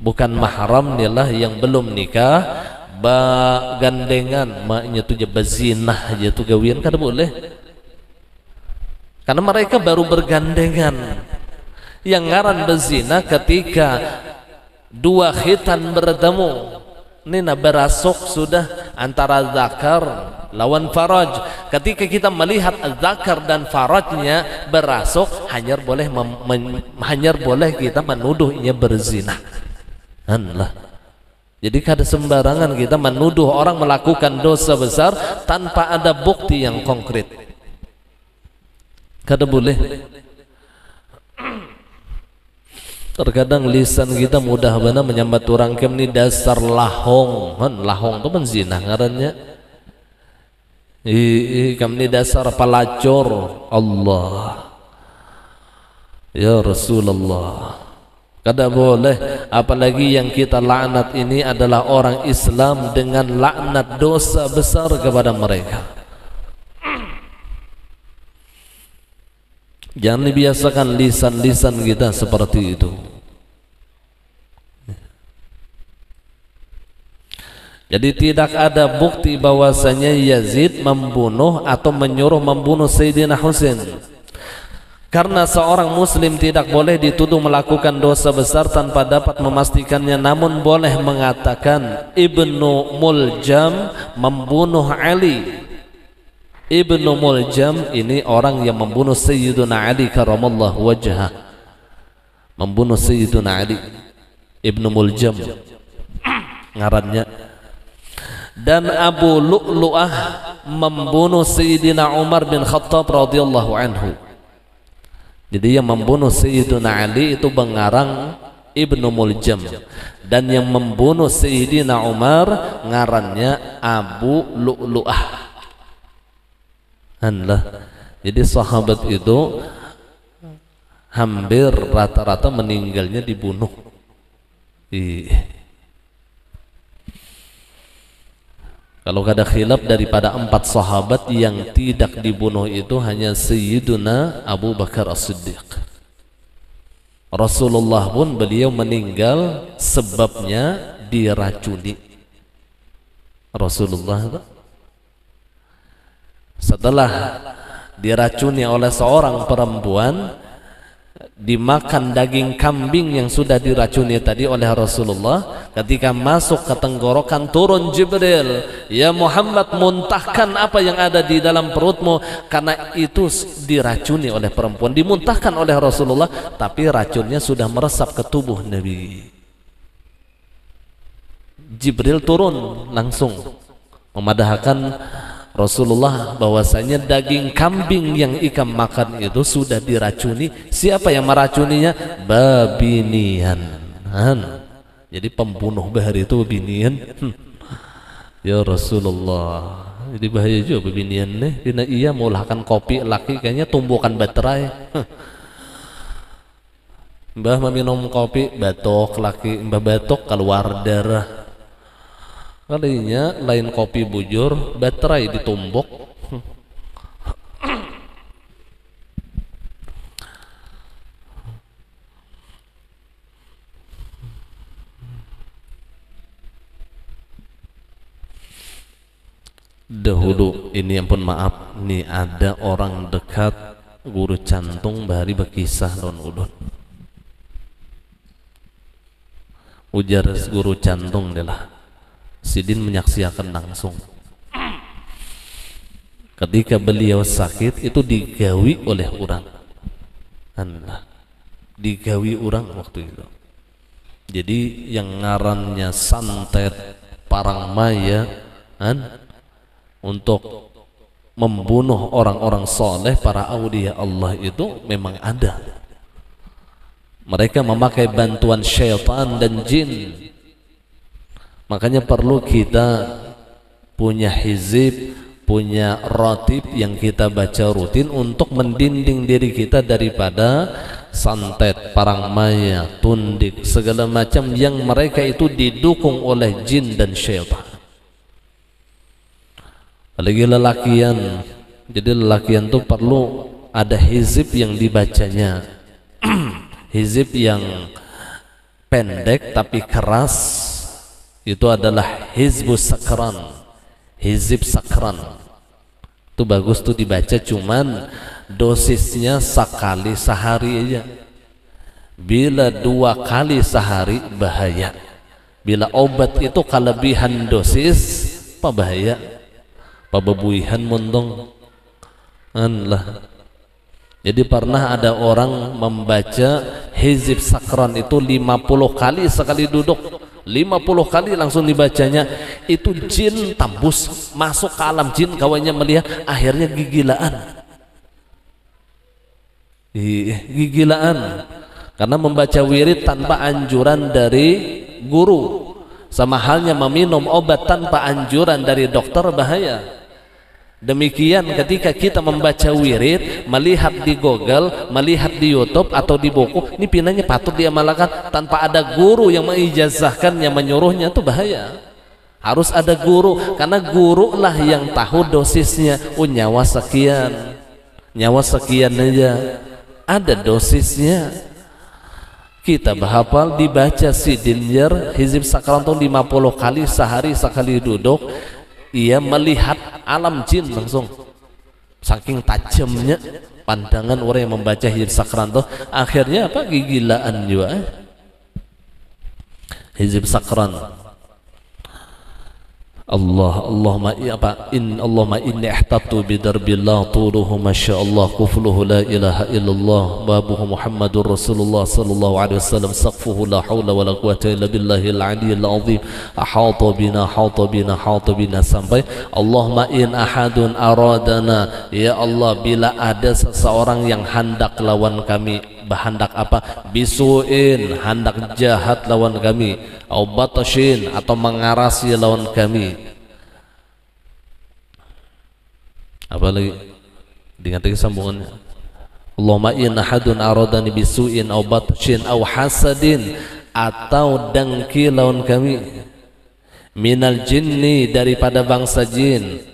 bukan mahram inilah, yang belum nikah, gandengan maknya tu je bezinah je tu gawian, kada boleh. Karena mereka baru bergandengan. Yang ngaran bezina ketika dua khitan bertemu. Ini berasuk sudah antara zakar lawan faraj. Ketika kita melihat zakar dan farajnya berasuk, hanya boleh kita menuduh ia berzina. Allah. Jadi kada sembarangan kita menuduh orang melakukan dosa besar tanpa ada bukti yang konkret. Kada boleh. Terkadang lisan kita mudah benar menyambat orang kem ni dasar lahong. Lahong tu penzina ngarannya. Kam ni dasar pelacur. Allah. Ya Rasulullah. Kada boleh. Apalagi yang kita laknat ini adalah orang Islam dengan laknat dosa besar kepada mereka. Jangan dibiasakan lisan-lisan kita seperti itu. Jadi tidak ada bukti bahwasanya Yazid membunuh atau menyuruh membunuh Sayyidina Husain. Karena seorang muslim tidak boleh dituduh melakukan dosa besar tanpa dapat memastikannya, namun boleh mengatakan Ibnu Muljam membunuh Ali. Ibnu Muljam ini orang yang membunuh Sayyidina Ali karamallahu wajhah. Membunuh Sayyidina Ali. Ibnu Muljam ngarannya. Dan Abu Lu'lu'ah membunuh Sayyidina Umar bin Khattab radhiyallahu anhu. Jadi yang membunuh Sayyidina Ali itu bengarang Ibnu Muljam, dan yang membunuh Sayyidina Umar ngarannya Abu Lu'lu'ah. Jadi sahabat itu hampir rata-rata meninggalnya dibunuh. Kalau ada khilaf daripada 4 sahabat yang tidak dibunuh itu hanya Sayyiduna Abu Bakar As-Siddiq. Rasulullah pun beliau meninggal sebabnya diracuni. Rasulullah setelah diracuni oleh seorang perempuan, dimakan daging kambing yang sudah diracuni tadi oleh Rasulullah. Ketika masuk ke tenggorokan, turun Jibril, ya Muhammad, muntahkan apa yang ada di dalam perutmu, karena itu diracuni oleh perempuan. Dimuntahkan oleh Rasulullah, tapi racunnya sudah meresap ke tubuh Nabi. Jibril turun langsung memadahkan Rasulullah bahwasanya daging kambing yang ikam makan itu sudah diracuni. Siapa yang meracuninya? Babinian. Jadi pembunuh bahar itu babinian. Ya Rasulullah, jadi bahaya juga babinian nih. Dina iya mulahkan kopi laki kayaknya tumbuhkan baterai. Mbah meminum kopi batok laki, mbah batok keluar darah. Kalinya lain kopi bujur, baterai ditumbuk. Dahulu ini ampun maaf, nih ada orang dekat guru cantung bahari berkisah non udon. Ujar guru cantung adalah Sidin menyaksikan langsung ketika beliau sakit itu digawi oleh orang, digawi orang waktu itu. Jadi yang ngarannya santet Parangmaya untuk membunuh orang-orang soleh, para aulia Allah itu memang ada. Mereka memakai bantuan syaitan dan jin. Makanya perlu kita punya hizib, punya ratib yang kita baca rutin untuk mendinding diri kita daripada santet, parangmaya, tundik, segala macam yang mereka itu didukung oleh jin dan syaitan. Lagi lelakian, jadi lelakian itu perlu ada hizib yang dibacanya. Hizib yang pendek tapi keras itu adalah hizbus sakran, hizib sakran. Itu bagus tuh dibaca, cuman dosisnya sekali sehari aja. Bila 2 kali sehari bahaya. Bila obat itu kelebihan dosis apa bahaya? Pababuihan mundong lah. Jadi pernah ada orang membaca hizib sakran itu 50 kali sekali duduk, 50 kali langsung dibacanya. Itu jin tembus masuk ke alam jin, kawannya melihat, akhirnya gigilaan karena membaca wirid tanpa anjuran dari guru. Sama halnya meminum obat tanpa anjuran dari dokter bahaya. Demikian ketika kita membaca wirid, melihat di Google, melihat di YouTube atau di buku, ini pinanya patut diamalkan tanpa ada guru yang mengijazahkan, yang menyuruhnya, itu bahaya. Harus ada guru, karena guru lah yang tahu dosisnya. Nyawa sekian aja ada dosisnya. Kita bahapal dibaca sidinjer hizib sakran 50 kali sehari sekali duduk. Ia melihat alam jin langsung, saking tajamnya pandangan orang yang membaca hizib sakran tuh. Akhirnya apa? Gigilaan juga hizib sakran. Allahumma inni ihtattu bidarbillah tuluhu masyaallah kufluhu la ilaha illallah babuhu Muhammadur Rasulullah sallallahu alaihi wasallam saqfuhu la haula wala quwwata illa billahil aliyyil azim ahata bina sampai Allahumma in ahadun aradana, ya Allah, bila ada seseorang yang hendak lawan kami, hendak apa? Bisuin, hendak jahat lawan kami, au batashin, atau mengarasi lawan kami. Apa lagi? Diingat lagi sambungannya. Allahumma in ahadun aradani bisuin au batashin au hasadin, atau dengki lawan kami, minal jinni, daripada bangsa jin,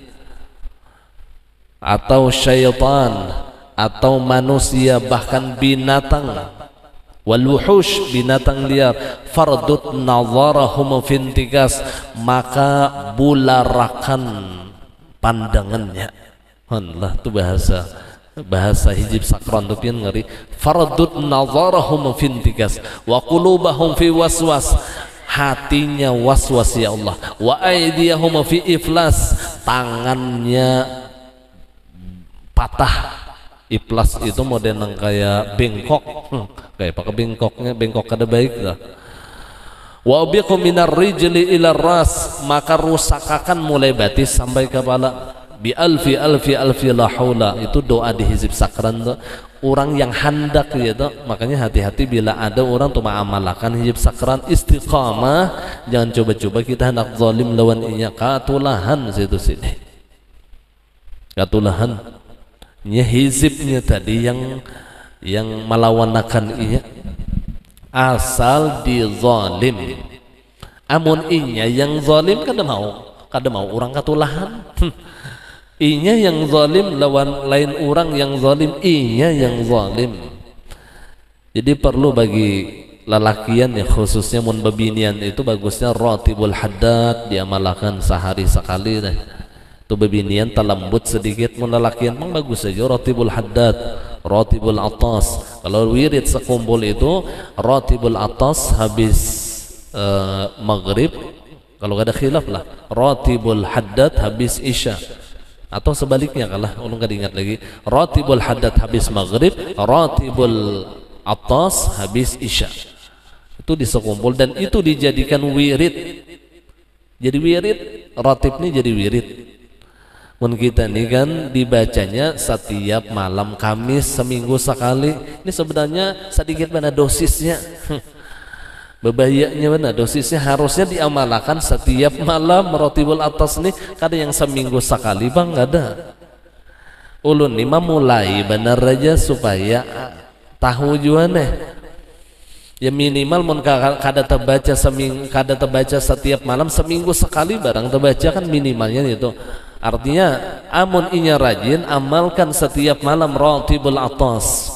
atau syaitan, atau manusia, bahkan binatang, wal wuhush, binatang liar, fardut nazarahum fintikas, maka bularakan pandangannya. Allah, itu bahasa hizib sakran tuh pian ngeri. Fardut nazarahum fintikas wa qulubahum fi waswas, hatinya waswas ya Allah, wa aydiyahum fi iflas, tangannya patah. Iflas itu model yang kayak bengkok, kayak pakai bengkoknya, bengkok kada baik lah. Wa biqum minar rijli ila ras, maka rusakakan mulai batis sampai kepala. bi alfi alfi alfi la haula, itu doa di hizib sakran tuh. Orang yang hendak gitu, makanya hati-hati bila ada orang tuh mengamalkan hizib sakran istiqamah, jangan coba-coba kita hendak zalim lawan inya, katulahan situ sini, katulahan nya hizibnya tadi yang melawanakan inya asal di zalim. Amun inya yang zalim kada mau orang katulahan. Inya yang zalim lawan lain orang yang zalim, inya yang zalim. Jadi perlu bagi lelakian ya, khususnya mun bebinian itu bagusnya ratibul haddad diamalkan sehari sekali deh. Itu bebinian terlembut sedikit, mun lelakian mang bagus saja ratibul haddad, ratibul atas. Kalau wirid sekumpul itu ratibul atas habis maghrib, kalau ada khilaf lah ratibul haddad habis isya, atau sebaliknya kalah ulun gak ingat lagi, ratibul haddad habis maghrib, ratibul atas habis isya. Itu disekumpul dan itu dijadikan wirid. Jadi wirid, ratib ini jadi wirid. Mun kita ini kan dibacanya setiap malam Kamis seminggu sekali. Ini sebenarnya sedikit mana dosisnya. Bebayaknya mana dosisnya, harusnya diamalkan setiap malam ratibul atas nih. Kada yang seminggu sekali bang, nggak ada. Ulun nih mulai benar aja supaya tahu juga nih. Ya minimal mun kada terbaca seminggu, kada terbaca setiap malam, seminggu sekali barang terbaca kan minimalnya itu. Artinya amun inya rajin amalkan setiap malam ratibul atas,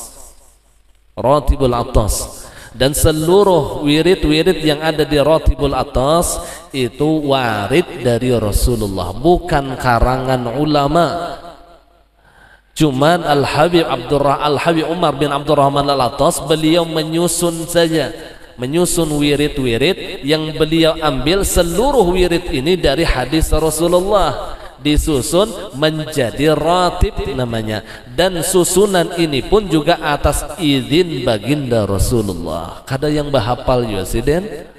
ratibul atas. Dan seluruh wirid-wirid yang ada di ratibul atas itu warid dari Rasulullah, bukan karangan ulama. Cuman Al-Habib Umar bin Abdurrahman Al-Attas beliau menyusun saja, menyusun wirid-wirid yang beliau ambil seluruh wirid ini dari hadis Rasulullah, disusun menjadi ratib namanya. Dan susunan ini pun juga atas izin baginda Rasulullah. Kada yang bahapal juga siden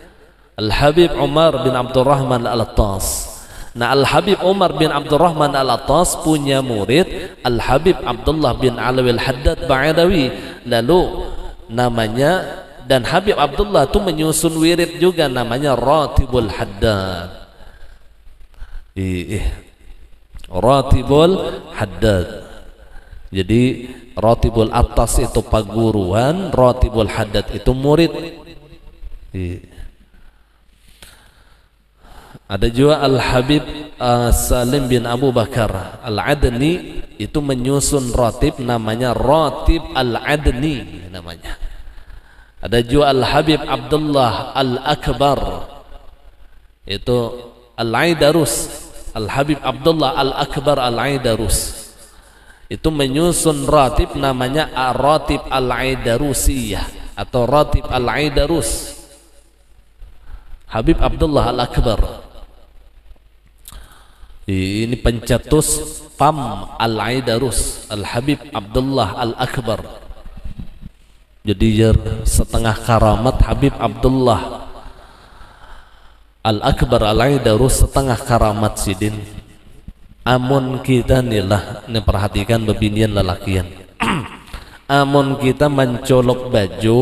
Al-Habib Umar bin Abdurrahman Al-Attas. Nah, Al-Habib Umar bin Abdurrahman Al-Attas punya murid Al-Habib Abdullah bin Alawi Al-Haddad Ba'adawi. Lalu namanya, dan Habib Abdullah itu menyusun wirid juga namanya Ratibul Haddad. Ratibul Haddad. Jadi Ratibul Atas itu paguruan, Ratibul Haddad itu murid. Ada juga Al-Habib Salim bin Abu Bakar Al-Adni, itu menyusun ratib namanya Ratib Al-Adni namanya. Ada juga Al-Habib Abdullah Al-Akbar, itu Al-Aidarus. Al-Habib Abdullah Al-Akbar Al-Aidarus itu menyusun ratib namanya Ratib Al-Aidarusiyah atau Ratib Al-Aidarus. Habib Abdullah Al-Akbar ini pencetus PAM Al-Aidarus, Al-Habib Abdullah Al-Akbar. Jadi setengah karamat Habib Abdullah Al-Akbar Al-Aidarus, setengah karamat sidin. Amun kita nilah perhatikan bebinian lelakian. Amun kita mencolok baju,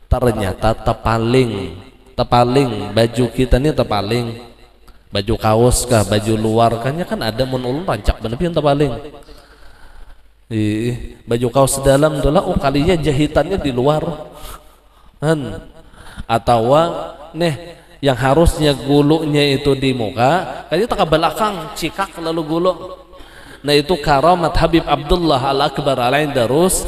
ternyata tepaling baju kita ini tepaling, baju kaos kah, baju luar kan ada mun ulun rancak bener pian tepaling. Baju kaos dalam adalah kalinya jahitannya di luar kan, atau nih yang harusnya gulunya itu di muka kayaknya tak ke belakang cikak lalu gulu. Nah itu karamat Habib Abdullah Al-Akbar Al-Aidarus,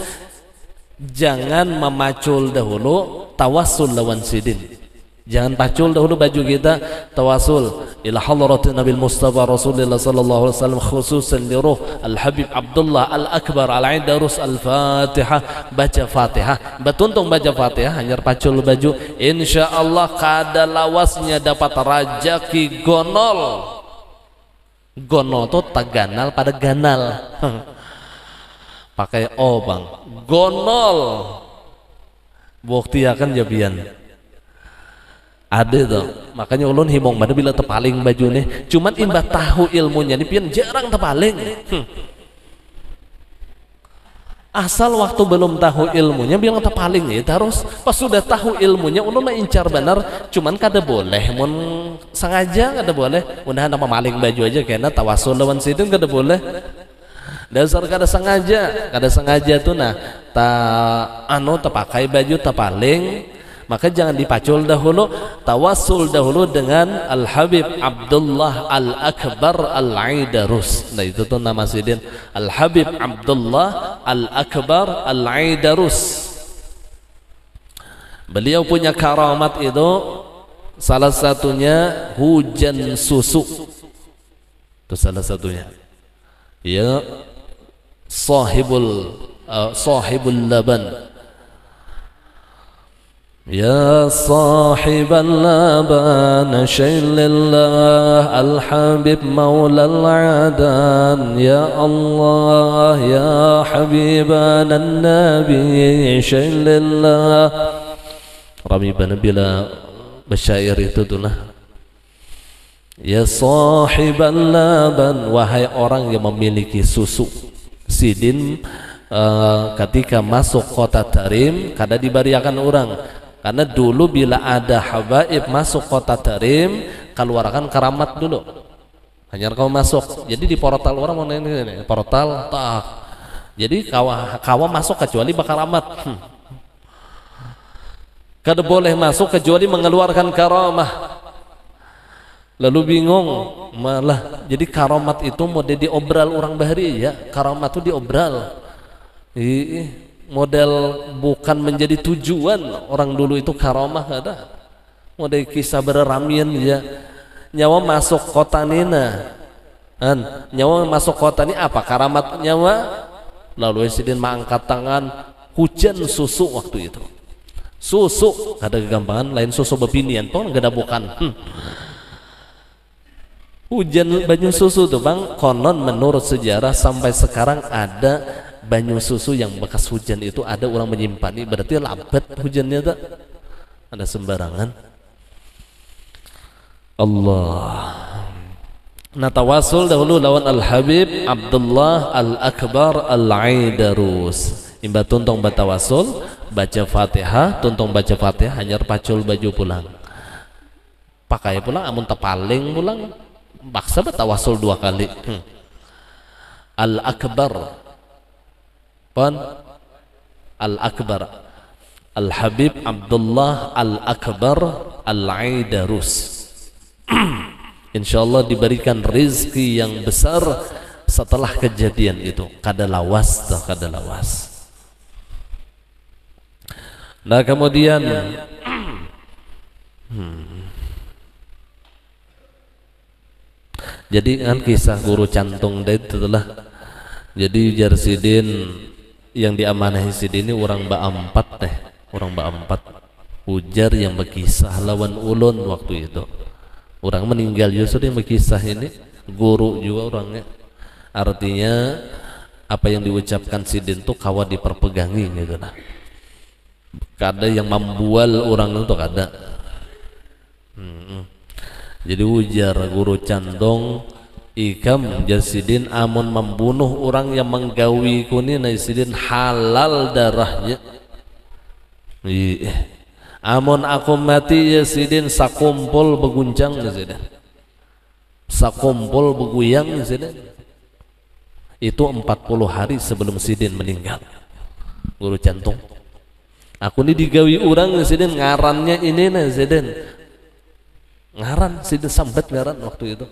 jangan memacul dahulu, tawassul lawan sidin. Jangan pacul dahulu baju kita, tawasul ila hadratin Nabi Mustafa Rasulullah sallallahu alaihi wasallam, khususan di ruh Al-Habib Abdullah Al-Akbar Al-Aidarus. Al-Fatihah, baca Fatihah, betuntung baca Fatihah, hanya pacul baju, insyaallah kada lawasnya dapat rajaki gonol. Gonol tuh taganal pada ganal. Pakai o bang, gonol. Bukti akan jabian. ada tuh, makanya ulun himong mana bila tepaling baju nih, cuman imbah tahu ilmunya nih pian jarang tepaling. Asal waktu belum tahu ilmunya bilang tepaling ya terus, pas sudah tahu ilmunya ulun mah incar benar, cuman kada boleh mun sengaja kada boleh, udah nama maling baju aja karena tawasul lawan sidin kada boleh. Dasar kada sengaja tuh nah terpakai baju tepaling, maka jangan dipacul dahulu, tawasul dahulu dengan Al Habib Abdullah Al Akbar Al Aidarus. Nah itu tuh nama sidin Al Habib Abdullah Al Akbar Al Aidarus. Beliau punya karamat itu salah satunya hujan susu, itu salah satunya ya, sahibul laban. Ya sahibal laban syailillah al-habib maulal adan, ya Allah ya habiban nabi syailillah. Ramibana bila basyair itu tuh lah, ya sahibal laban, wahai orang yang memiliki susu. Sidin ketika masuk kota Tarim kada dibariakan orang, karena dulu bila ada habaib masuk kota Tarim keluarkan karamat dulu, hanya kau masuk. Jadi di portal orang mau ini portal tak, jadi kawa masuk kecuali bakaramat. Kada boleh masuk kecuali mengeluarkan karamah. Lalu bingung malah, jadi karamat itu mau diobral orang bahari ya, karamat itu diobral. Model bukan menjadi tujuan orang dulu itu karamah ada. Model kisah berramian ya. Nyawa masuk kota nina. Nyawa masuk kota ini apa karamat nyawa? Lalu sidin mengangkat tangan, hujan susu waktu itu. Susu ada kegampangan lain susu bebinian pun gak ada bukan. Hujan banyu susu tuh bang, konon menurut sejarah sampai sekarang ada banyu susu yang bekas hujan itu ada orang menyimpan. Ini berarti lambat hujannya tak ada sembarangan. Allah. Nah tawasul dahulu lawan Al Habib Abdullah Al Akbar Al Aidarus. Imba tuntong batawasul, baca Fatihah, tuntong baca Fatihah, hanya pacul baju pulang. Pakai pulang, amun tepaling pulang, baksa batawasul 2 kali. Al Akbar, pon Al Akbar, Al Habib Abdullah Al Akbar Al Aidarus. Insyaallah diberikan rizki yang besar setelah kejadian itu. Kada lawas, kada lawas. Nah kemudian jadi kan kisah guru cantung itu telah. Jadi Jarsidin yang diamanahi sidin ini orang Ba4 teh, orang Ba4 ujar yang berkisah lawan ulun waktu itu. Orang meninggal justru yang berkisah ini, guru juga orangnya. Artinya apa yang diucapkan sidin tuh kawa diperpegangi gitu lah. Kada yang membual orang itu kada. Jadi ujar guru candong ikam Jarsidin amun membunuh orang yang menggawi kuni Jarsidin halal darahnya. Amun aku mati Jarsidin sakumpul beguncang Jarsidin, sakumpul beguyang Jarsidin. Itu 40 hari sebelum Sidin meninggal. Guru cantung. Aku ini digawi orang Sidin ngarannya ini Sidin. Ngaran Sidin sambat ngaran waktu itu.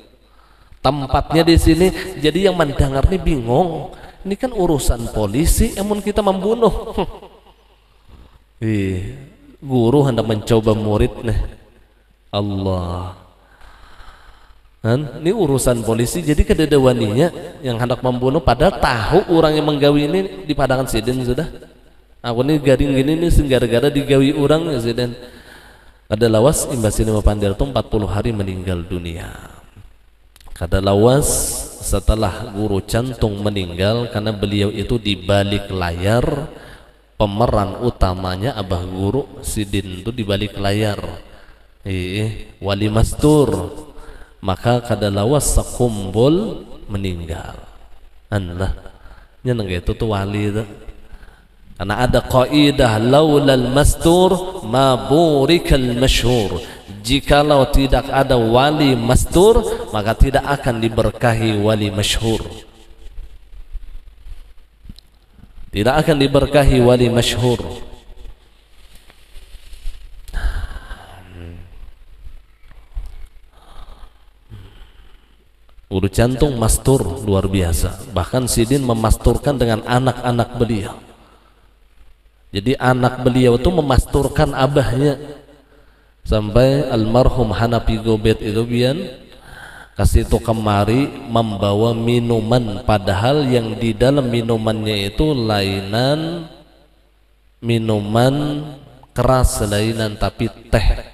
Tempatnya di sini, jadi yang mendengar ini bingung. Ini kan urusan polisi, emun kita membunuh. Guru hendak mencoba murid nih. Allah. Ini urusan polisi, jadi kededewaninya yang hendak membunuh padahal tahu orang yang menggawi ini di padangan Sidin sudah. Aku ini garing gini nih gara-gara digawi orang ya Sidin. Kada lawas imbas ini Pandir itu 40 hari meninggal dunia. Kada lawas setelah guru cantung meninggal karena beliau itu di balik layar, pemeran utamanya abah guru Sidin itu di balik layar. wali mastur, maka kada lawas sakumbul meninggal. Anlah nyeneng itu tuh wali itu. Karena ada kaidah laulal mastur ma burikal masyhur. Jikalau tidak ada wali mastur, maka tidak akan diberkahi wali masyhur. Tidak akan diberkahi wali masyhur. Urut jantung mastur luar biasa. Bahkan Sidin memasturkan dengan anak-anak beliau. Jadi anak beliau itu memasturkan abahnya. Sampai almarhum Hanafi Gobet itu bian kasih itu kemari membawa minuman, padahal yang di dalam minumannya itu lainan minuman keras, lainan tapi teh,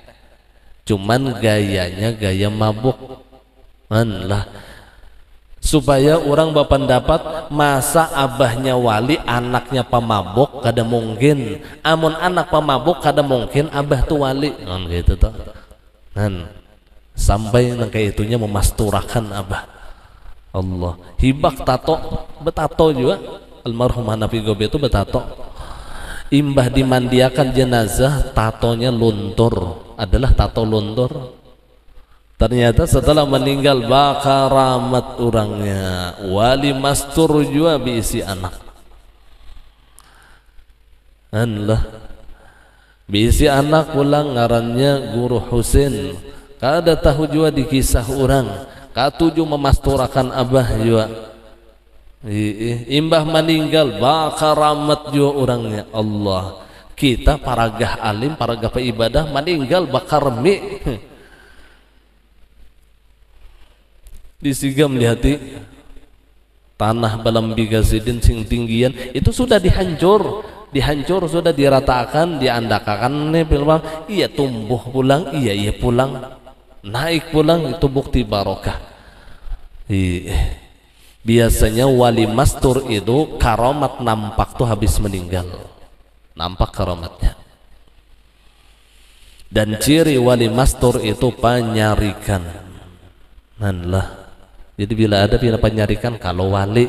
cuman gayanya gaya mabuk. Lah supaya orang berpendapat masa abahnya wali anaknya pemabuk, kada mungkin. Amun anak pemabuk kada mungkin abah tuh wali, gitu tuh. Sampai kayak itunya memasturakan abah. Allah hibak tato, betato juga almarhum Hanafi Gobe itu betato. Imbah dimandiakan jenazah, tatonya luntur, adalah tato luntur. Ternyata setelah meninggal bakaramat orangnya, wali mastur juga diisi anak. Allah diisi anak pulang ngarannya Guru Husin. Kada tahu juga di kisah orang. Katuju memasturakan abah juga. Imbah meninggal bakaramat juga orangnya. Allah, kita paragah alim, paragah ibadah meninggal bakar mie. Disigam lihati tanah balambi Gazidin sing tinggian itu sudah dihancur sudah diratakan, diandakakan nih bilang iya tumbuh pulang, iya pulang, naik pulang, itu bukti barokah. Biasanya wali mastur itu karomat nampak tuh habis meninggal, nampak karomatnya. Dan ciri wali mastur itu penyarikan. Lah jadi bila ada penyarikan kalau wali,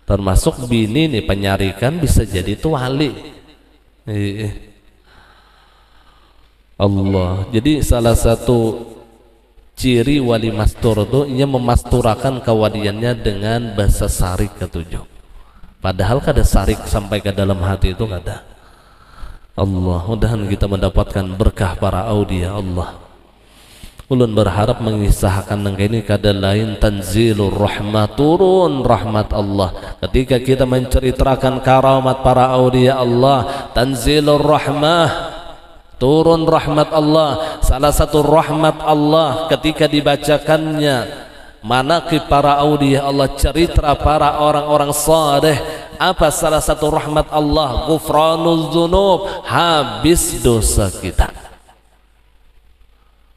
termasuk bini nih penyarikan bisa jadi itu wali. Allah, jadi salah satu ciri wali mastur itu ia memasturakan kewaliannya dengan bahasa sarik ketujuh. Padahal kada sarik sampai ke dalam hati itu kada. Allah, mudahan kita mendapatkan berkah para aulia Allah. Ulun berharap mengisahkan ini kada lain tanzilur rahmat, turun rahmat Allah. Ketika kita menceritakan karamat para aulia Allah, tanzilur rahmah, turun rahmat Allah. Salah satu rahmat Allah ketika dibacakannya manaqib para aulia Allah, cerita para orang-orang saleh. Apa salah satu rahmat Allah? Ghufranuz dzunub, habis dosa kita,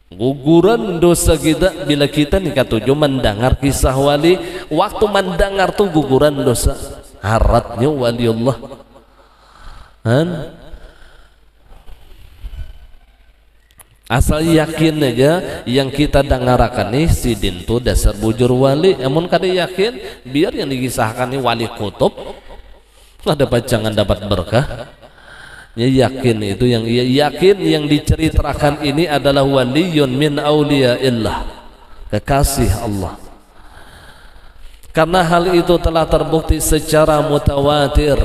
guguran dosa kita. Bila kita nih katuju mendengar kisah wali, waktu mendengar tuh guguran dosa, haratnya wali Allah. Asal yakin aja yang kita dengarkan nih Sidin tuh dasar bujur wali. Emun kada yakin, biar yang dikisahkan nih wali kutub ada pacangan dapat berkah. Ya yakin itu yang yakin yang diceritakan ini adalah waliyun min auliyaillah, kekasih Allah. Karena hal itu telah terbukti secara mutawatir.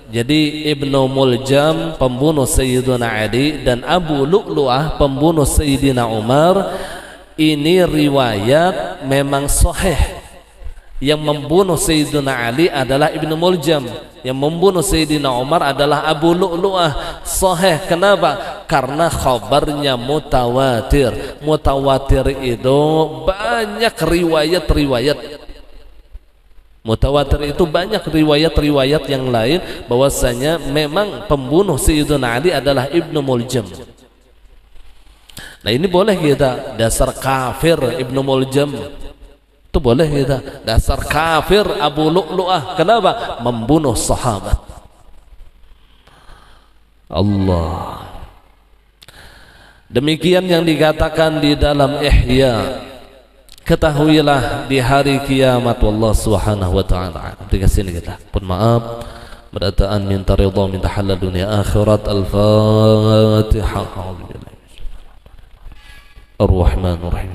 Jadi Ibnu Muljam pembunuh Sayyidina Ali dan Abu Lu'lu'ah pembunuh Sayyidina Umar, ini riwayat memang sahih. Yang membunuh Sayyidina Ali adalah Ibnu Muljam, yang membunuh Sayyidina Umar adalah Abu Lu'lu'ah. Sahih. Kenapa? Karena khabarnya mutawatir. Mutawatir itu banyak riwayat-riwayat. Mutawatir itu banyak riwayat-riwayat yang lain bahwasanya memang pembunuh Sayyidina Ali adalah Ibnu Muljam. Nah ini boleh kita dasar kafir Ibnu Muljam, itu boleh kita dasar kafir Abu Lu'lu'ah. Kenapa? Membunuh sahabat. Allah. Demikian yang dikatakan di dalam Ihya. Ketahuilah di hari kiamat wallah subhanahu wa ta'ala. Di sini kita pun maaf berataan minta ridha minta halal dunia akhirat. Al-Fatihah. Ar-Rahmanur Rahim.